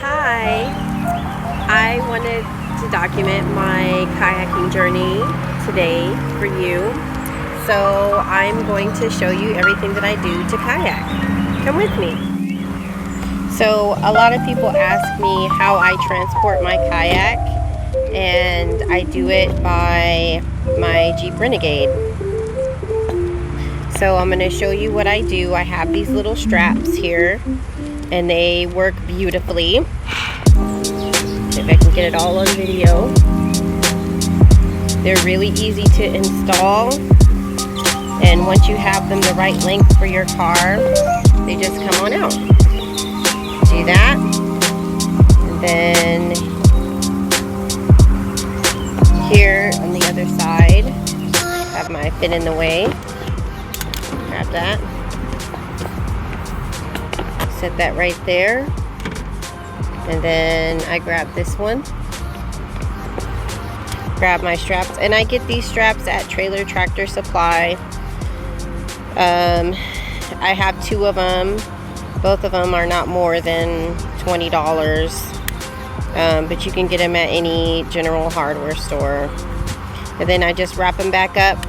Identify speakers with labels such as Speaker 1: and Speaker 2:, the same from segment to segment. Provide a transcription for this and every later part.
Speaker 1: Hi, I wanted to document my kayaking journey today for you. So I'm going to show you everything that I do to kayak. Come with me. So a lot of people ask me how I transport my kayak, and I do it by my Jeep Renegade. So I'm going to show you what I do. I have these little straps here, and they work beautifully. See if I can get it all on video. They're really easy to install, and once you have them the right length for your car, they just come on out. Do that, and then here on the other side, have my fin in the way. Grab that. Set that right there, and then I grab this one, grab my straps, and I get these straps at Trailer Tractor Supply. I have two of them. Both of them are not more than $20, but you can get them at any general hardware store. And then I just wrap them back up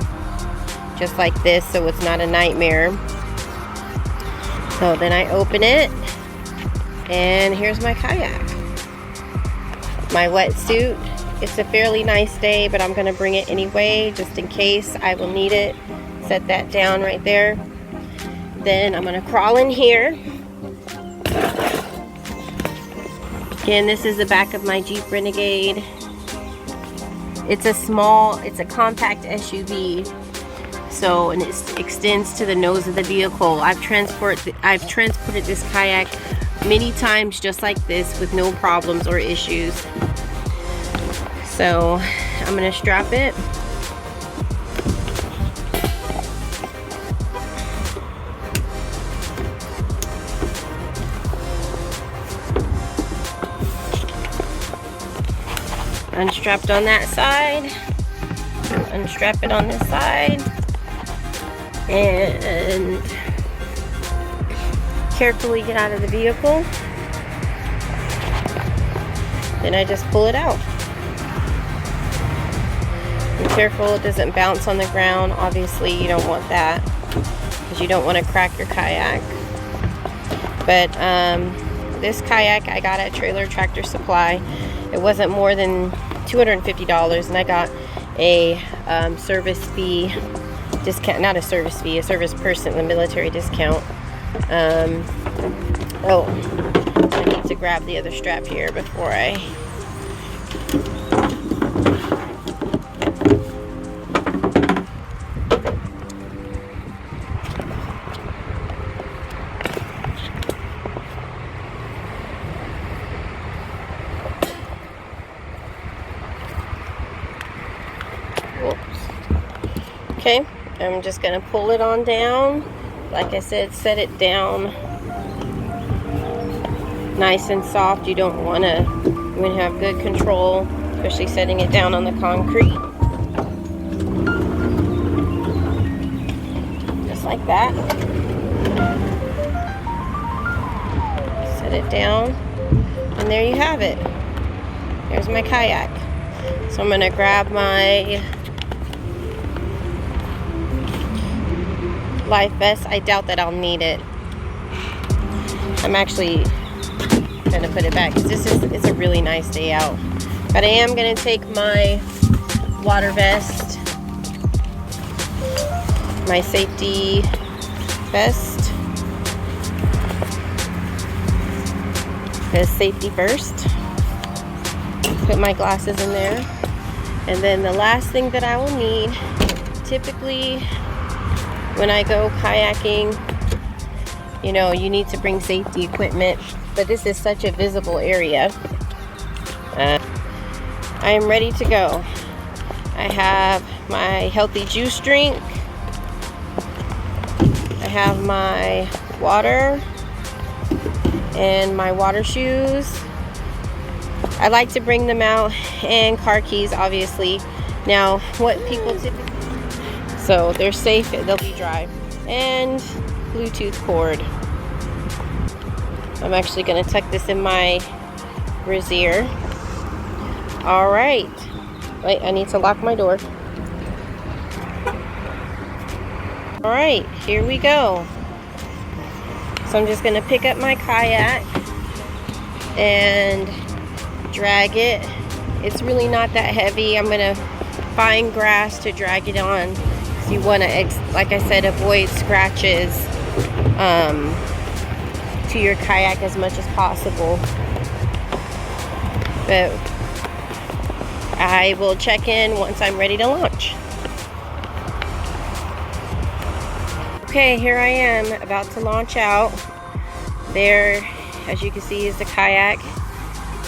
Speaker 1: just like this, so it's not a nightmare. So then I open it, and here's my kayak. My wetsuit. It's a fairly nice day, but I'm going to bring it anyway, just in case I will need it. Set that down right there. Then I'm going to crawl in here. Again, this is the back of my Jeep Renegade. It's a compact SUV. So, and it extends to the nose of the vehicle. I've transported this kayak many times just like this with no problems or issues. So I'm going to strap it. Unstrapped on that side. Unstrap it on this side. And carefully get out of the vehicle. Then I just pull it out. Be careful it doesn't bounce on the ground. Obviously you don't want that, because you don't want to crack your kayak. But this kayak I got at Trailer Tractor Supply. It wasn't more than $250, and I got a service fee discount, not a service fee, a service person, the military discount. Oh, I need to grab the other strap here before I Okay, I'm just going to pull it on down. Like I said, set it down nice and soft. You don't want to, you want to have good control, especially setting it down on the concrete. Just like that. Set it down, and there you have it. Here's my kayak. So I'm going to grab my life vest. I doubt that I'll need it. I'm actually going to put it back because it's a really nice day out. But I am going to take my water vest, my safety vest, because safety first. Put my glasses in there. And then the last thing that I will need, typically when I go kayaking, you know, you need to bring safety equipment, but this is such a visible area. I am ready to go. I have my healthy juice drink. I have my water and my water shoes. I like to bring them out, and car keys, obviously. Now, what people typically, so they're safe, they'll be dry, and Bluetooth cord. I'm actually going to tuck this in my brazier. All right. Wait, I need to lock my door. All right, here we go. So I'm just gonna pick up my kayak and drag it. It's really not that heavy. I'm gonna find grass to drag it on. So you wanna, like I said, avoid scratches to your kayak as much as possible. But I will check in once I'm ready to launch. Okay, here I am about to launch out. There, as you can see, is the kayak.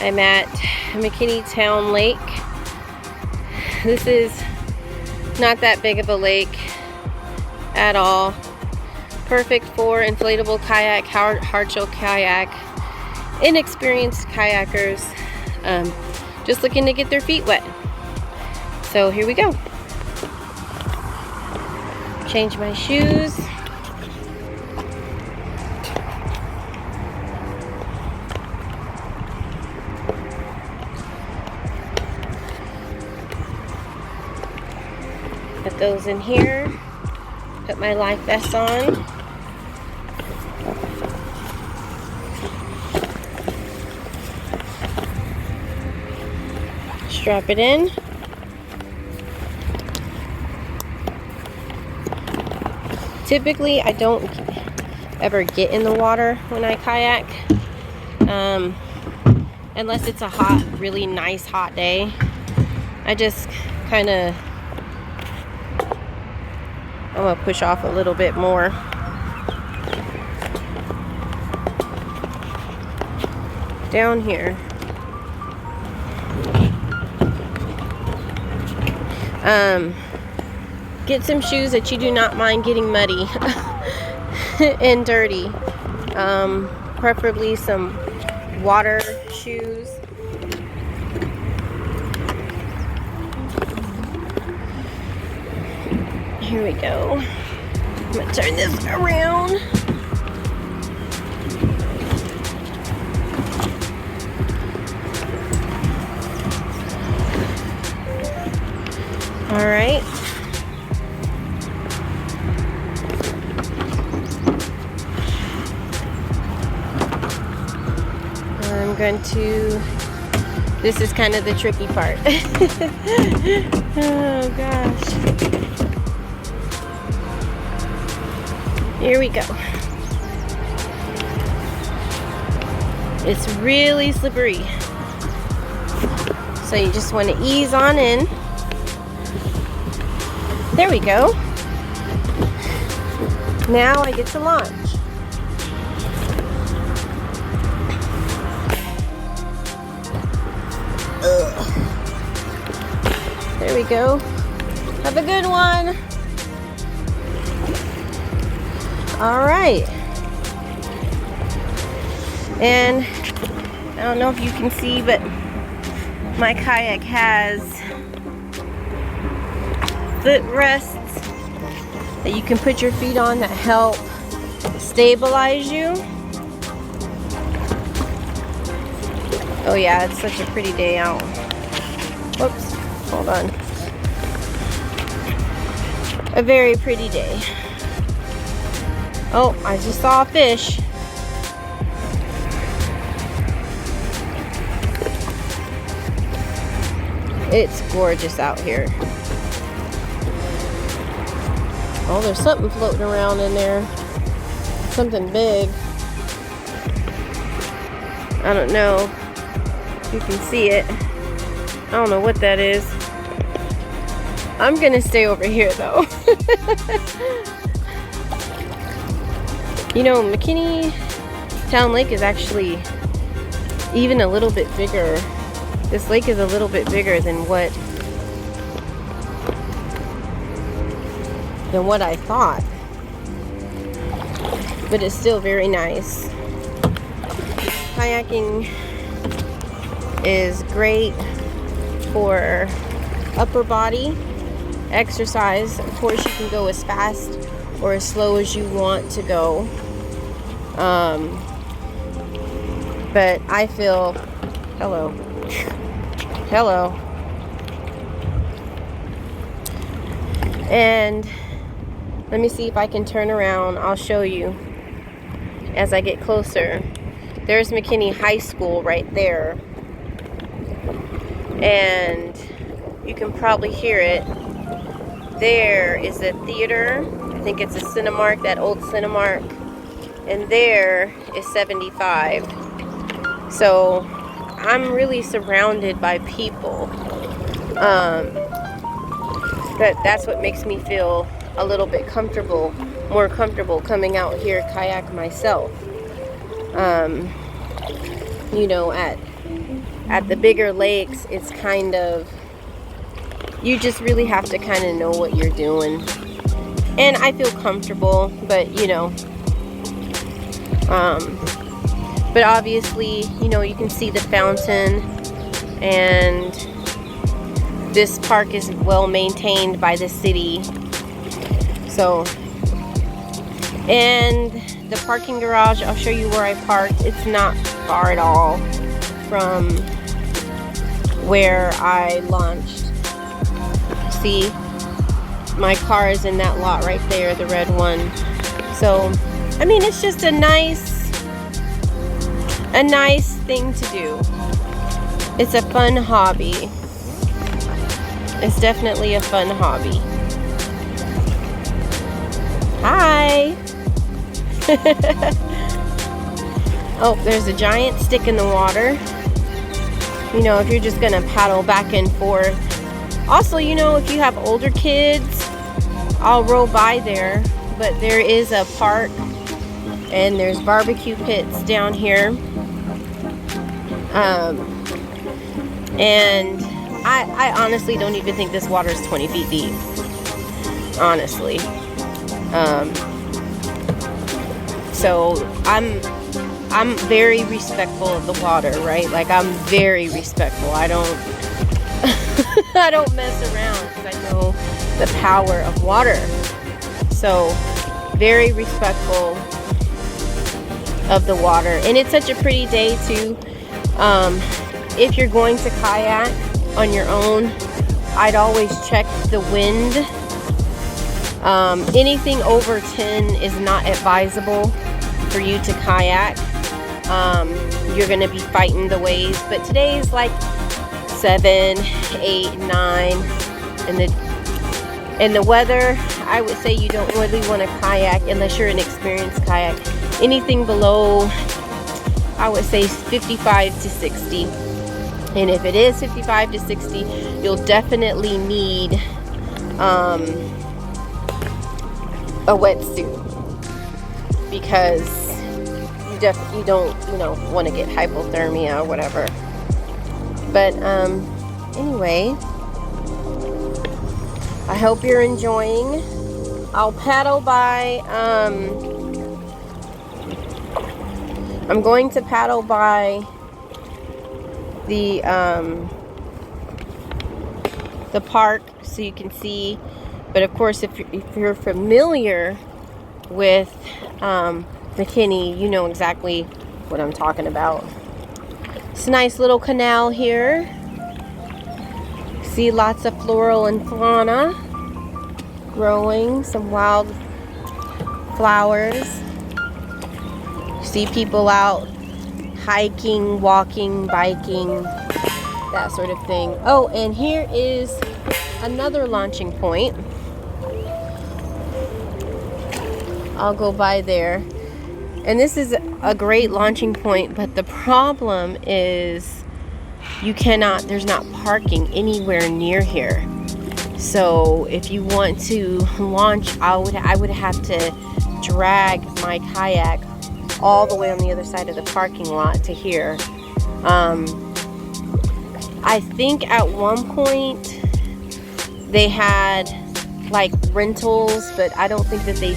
Speaker 1: I'm at McKinney Town Lake. This is not that big of a lake at all. Perfect for inflatable kayak, hardshell kayak, inexperienced kayakers, just looking to get their feet wet. So here we go. Change my shoes. Put those in here. Put my life vest on. Strap it in. Typically, I don't ever get in the water when I kayak, unless it's a hot, really nice hot day. I just kind of, I'm gonna push off a little bit more. Down here. Get some shoes that you do not mind getting muddy and dirty. Preferably some water shoes. Here we go. I'm gonna turn this around. All right. I'm going to, this is kind of the tricky part. Oh gosh. Here we go. It's really slippery. So you just want to ease on in. There we go. Now I get to launch. There we go. Have a good one. All right. And I don't know if you can see, but my kayak has footrests that you can put your feet on that help stabilize you. Oh yeah, it's such a pretty day out. Whoops, hold on. A very pretty day. Oh, I just saw a fish. It's gorgeous out here. Oh, there's something floating around in there. Something big. I don't know if you can see it. I don't know what that is. I'm gonna stay over here though. You know, McKinney Town Lake is actually even a little bit bigger. This lake is a little bit bigger than what I thought. But it's still very nice. Kayaking is great for upper body exercise. Of course, you can go as fast or as slow as you want to go. But I feel Hello. Hello. And let me see if I can turn around. I'll show you as I get closer. There's McKinney High School right there. And you can probably hear it. There is a theater. I think it's a Cinemark, that old Cinemark. And there is 75. So I'm really surrounded by people. That's what makes me feel a little bit comfortable, more comfortable coming out here kayak myself. You know, at the bigger lakes, it's kind of, you just really have to kind of know what you're doing. And I feel comfortable, but you know, but obviously, you know, you can see the fountain, and this park is well maintained by the city. So, and the parking garage, I'll show you where I parked. It's not far at all from where I launched. See, my car is in that lot right there, the red one. So, I mean, it's just a nice thing to do. It's a fun hobby. It's definitely a fun hobby. Hi. Oh, there's a giant stick in the water. You know, if you're just gonna paddle back and forth. Also, you know, if you have older kids, I'll row by there. But there is a park, and there's barbecue pits down here. And I honestly don't even think this water is 20 feet deep. Honestly. So I'm very respectful of the water, right? Like, I'm very respectful. I don't I don't mess around because I know the power of water. So very respectful of the water. And it's such a pretty day too. If you're going to kayak on your own, I'd always check the wind. Anything over 10 is not advisable for you to kayak. You're gonna be fighting the waves, but today's like 7, 8, 9, and the weather, I would say you don't really want to kayak unless you're an experienced kayak. Anything below, I would say 55 to 60. And if it is 55 to 60, you'll definitely need a wetsuit, because you don't, you know, want to get hypothermia or whatever. But anyway, I hope you're enjoying. I'll paddle by, I'm going to paddle by the park so you can see. But of course, if you're familiar with McKinney, you know exactly what I'm talking about. It's a nice little canal here. See lots of floral and fauna growing, some wild flowers. See people out hiking, walking, biking, that sort of thing. Oh, and here is another launching point. I'll go by there. And this is a great launching point, but the problem is there's not parking anywhere near here. So if you want to launch, I would have to drag my kayak all the way on the other side of the parking lot to here. I think at one point they had like rentals, but I don't think that they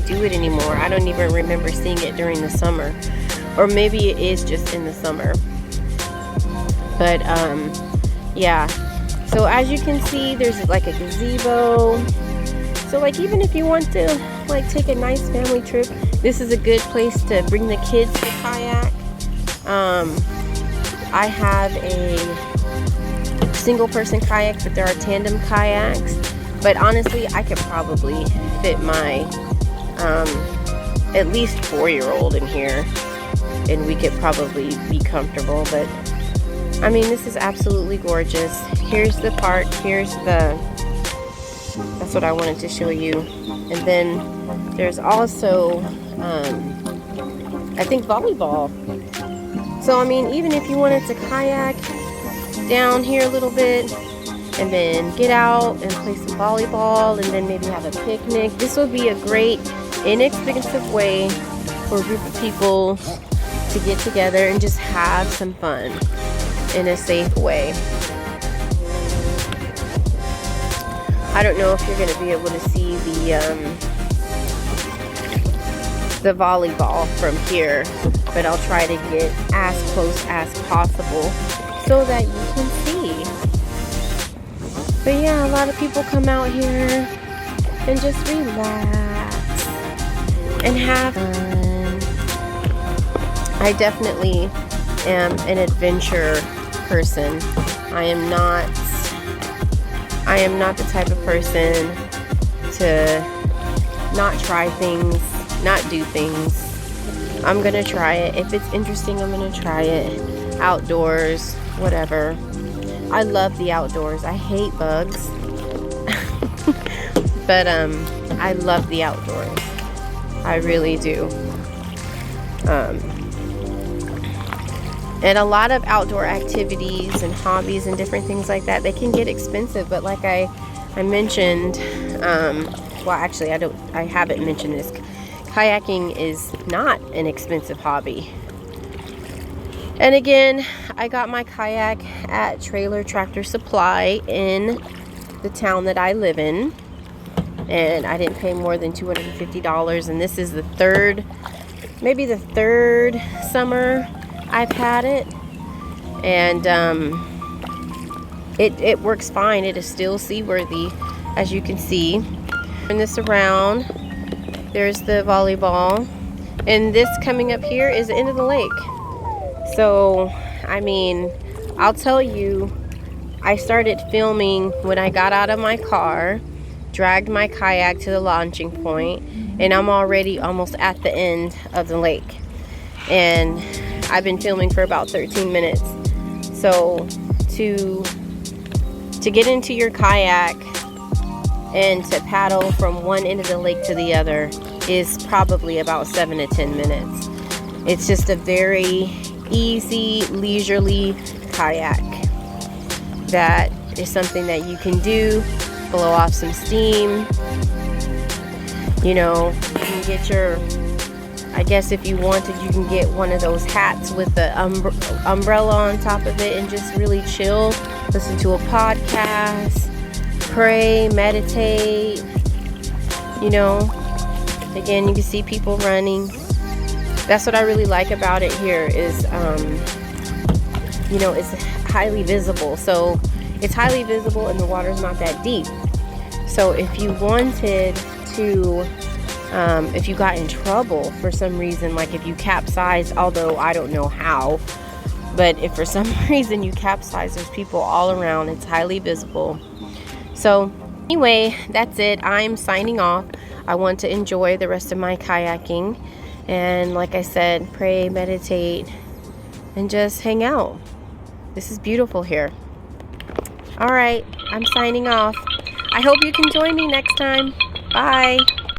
Speaker 1: do it anymore. I don't even remember seeing it during the summer, or maybe it is just in the summer. But yeah, so as you can see, there's like a gazebo. So like, even if you want to like take a nice family trip, this is a good place to bring the kids to kayak. I have a single person kayak, but there are tandem kayaks. But honestly, I could probably fit my at least 4-year-old in here, and we could probably be comfortable. But I mean, this is absolutely gorgeous. Here's the park. That's what I wanted to show you. And then there's also I think volleyball. So I mean, even if you wanted to kayak down here a little bit and then get out and play some volleyball and then maybe have a picnic, this would be a great inexpensive way for a group of people to get together and just have some fun in a safe way. I don't know if you're going to be able to see the volleyball from here, but I'll try to get as close as possible so that you can see. But yeah, a lot of people come out here and just relax and have fun. I definitely am an adventure person. I am not the type of person to not try things, not do things. I'm gonna try it. If it's interesting, I'm gonna try it. Outdoors, whatever. I love the outdoors. I hate bugs. But I love the outdoors. I really do. And a lot of outdoor activities and hobbies and different things like that, they can get expensive. But like I mentioned, well, actually, I haven't mentioned this. Kayaking is not an expensive hobby. And again, I got my kayak at Trailer Tractor Supply in the town that I live in. And I didn't pay more than $250. And this is the third summer I've had it. And it works fine. It is still seaworthy, as you can see. Turn this around. There's the volleyball. And this coming up here is the end of the lake. So, I mean, I'll tell you, I started filming when I got out of my car, dragged my kayak to the launching point, and I'm already almost at the end of the lake. And I've been filming for about 13 minutes. So, to get into your kayak and to paddle from one end of the lake to the other is probably about 7 to 10 minutes. It's just a very easy, leisurely kayak that is something that you can do, blow off some steam. You know, you can get your, I guess if you wanted, you can get one of those hats with the umbrella on top of it and just really chill, listen to a podcast, pray, meditate. You know, again, you can see people running. That's what I really like about it here is, you know, it's highly visible. So it's highly visible and the water's not that deep. So if you wanted to, if you got in trouble for some reason, like if you capsized, although I don't know how, but if for some reason you capsize, there's people all around. It's highly visible. So anyway, that's it. I'm signing off. I want to enjoy the rest of my kayaking. And like I said, pray, meditate, and just hang out. This is beautiful here. All right, I'm signing off. I hope you can join me next time. Bye.